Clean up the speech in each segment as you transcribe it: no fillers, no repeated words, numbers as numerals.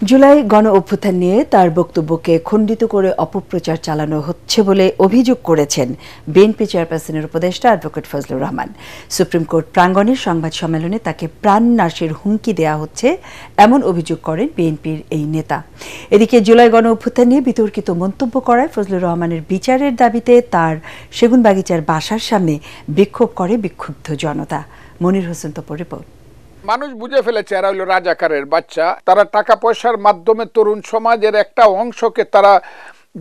জুলাই গণ অভ্যুত্থান নিয়ে তার বক্তব্যকে খণ্ডিত করে অপপ্রচার চালানো হচ্ছে বলে অভিযোগ করেছেন বিএনপি চেয়ারপারসনের উপদেষ্টা advocate Fazlur Rahman. Supreme court প্রাঙ্গণের সংবাদ সম্মেলনে তাকে প্রাণনাশের হুমকি দেওয়া হচ্ছে এমন অভিযোগ করেন বিএনপির এই নেতা। এদিকে জুলাই গণ অভ্যুত্থান নিয়ে বিতর্কিত মন্তব্য করায় ফজলুর রহমানের বিচারের দাবিতে তার সেগুনবাগিচার বাসার সামনে বিক্ষোভ করে বিক্ষুব্ধ জনতা। মনির হোসেন তপুর রিপোর্ট। মানুষ বুঝে ফেলেছে এরা হলো রাজাকারের বাচ্চা। তারা টাকা পয়সার মাধ্যমে তরুণ সমাজের একটা অংশকে তারা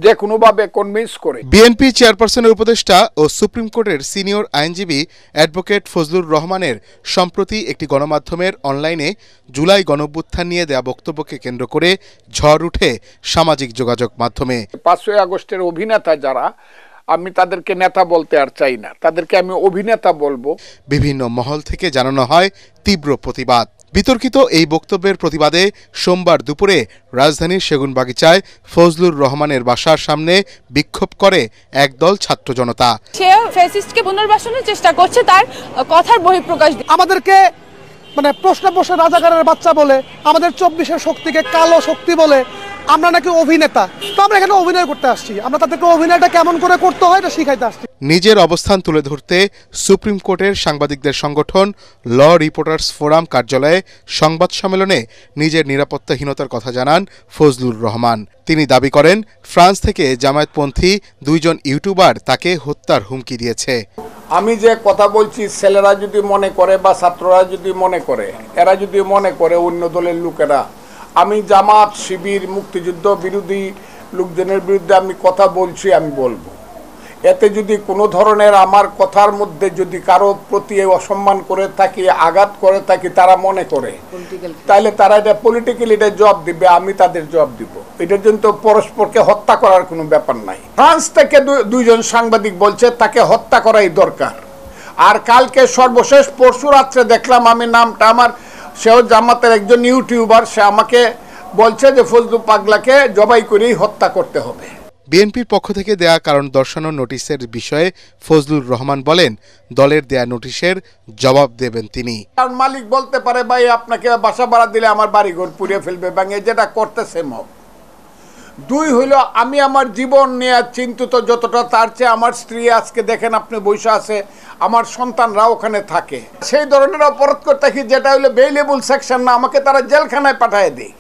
যে কোনোভাবে কনভিন্স করে। বিএনপি চেয়ারপারসনের উপদেষ্টা ও সুপ্রিম কোর্টের সিনিয়র আইনজীবী অ্যাডভোকেট ফজলুর রহমানের সম্প্রতি একটি গণমাধ্যমের অনলাইনে জুলাই গণঅভ্যুত্থান নিয়ে দেয়া বক্তব্যকে কেন্দ্র করে ঝড় উঠে সামাজিক যোগাযোগ মাধ্যমে। 5ই আগস্টের অভিনেতা যারা, আমি তাদেরকে নেতা বলতে আর চাই না, তাদেরকে আমি অভিনেতা বলবো। বিভিন্ন মহল থেকে জানানো হয় তীব্র প্রতিবাদ। বিতর্কিত এই বক্তব্যের প্রতিবাদে সোমবার দুপুরে রাজধানীর সেগুনবাগিচায় ফজলুর রহমানের বাসার সামনে বিক্ষোভ করে একদল ছাত্র জনতা। সে ফ্যাসিস্টকে পুনর্বাসনের চেষ্টা করছে, তার কথার বহিঃপ্রকাশ। আমাদেরকে প্রশ্ন রাজাকারের বাচ্চা বলে, আমাদের 24-এর শক্তিকে কালো শক্তি বলে, আমরা নাকি অভিনেতা। তো আমরা এখানে অভিনয় করতে আসছি, আমরা তাদেরকে অভিনয়টা কেমন করে করতে হয় এটা শিখাইতে আসছি। নিজের অবস্থান তুলে ধরতে সুপ্রিম কোর্টের সাংবাদিকদের সংগঠন ল রিপোর্টার্স ফোরাম কার্যালয়ে সংবাদ সম্মেলনে নিজের নিরাপত্তাহীনতার কথা জানান ফজলুর রহমান। তিনি দাবি করেন ফ্রান্স থেকে জামায়াতপন্থী 2 জন ইউটিউবার তাকে হত্যার হুমকি দিয়েছে। আমি যে কথা বলছি, ছেলেরা যদি মনে করে বা ছাত্ররা যদি মনে করে, এরা যদি মনে করে অন্য দলের লোকেরা আমি জামাত, শিবির, মুক্তিযুদ্ধ বিরোধী লোকজনের বিরুদ্ধে আমি কথা বলছি, আমি বলবো। এতে যদি কোনো ধরনের আমার কথার মধ্যে যদি কারো প্রতি অসম্মান করে থাকি, আঘাত করে থাকি, তারা মনে করে, তাহলে তারা এটা পলিটিক্যালি এটা জবাব দিবে, আমি তাদের জবাব দিব। এটার জন্য তো পরস্পরকে হত্যা করার কোনো ব্যাপার নাই। ফ্রান্স থেকে 2 জন সাংবাদিক বলছে তাকে হত্যা করাই দরকার। আর কালকে সর্বশেষ পরশু রাত্রে দেখলাম, আমি নামটা আমার, সেও জামাতের একজন ইউটিউবার, সে আমাকে বলছে যে ফজলু পাগলাকে জবাই করেই হত্যা করতে হবে। বিএনপির পক্ষ থেকে দেয়া কারণ দর্শানোর নোটিশের বিষয়ে ফজলুর রহমান বলেন দলের দেয়া নোটিশের জবাব দেবেন তিনি। কারণ মালিক বলতে পারে ভাই আপনাকে বাসা ভাড়া দিলে আমার বাড়িঘর পুড়িয়ে ফেলবে, ভাঙে, যেটা করতেছে মব। 2 হইল আমি আমার জীবন নিয়ে চিন্তিত যতটা, তার চেয়ে আমার স্ত্রী আজকে দেখেন আপনি বসে আছে, আমার সন্তানরা ওখানে থাকে। সেই ধরনের অপরাধ করতে কি যেটা হইলো বেইলেবল সেকশন না, আমাকে তারা জেলখানায় পাঠিয়ে দেয়।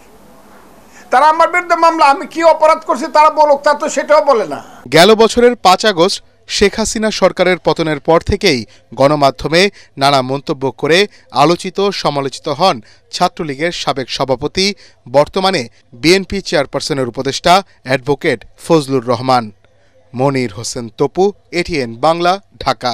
তারা আমার বিরুদ্ধে মামলা, আমি কি অপরাধ করছি তারা বলুক, তা তো সেটাও বলে না। গেল বছরের 5 আগস্ট শেখ হাসিনা সরকারের পতনের পর থেকেই গণমাধ্যমে নানা মন্তব্য করে আলোচিত সমালোচিত হন ছাত্রলীগের সাবেক সভাপতি, বর্তমানে বিএনপি চেয়ারপারসনের উপদেষ্টা অ্যাডভোকেট ফজলুর রহমান। মনির হোসেন তপু, এটিএন বাংলা, ঢাকা।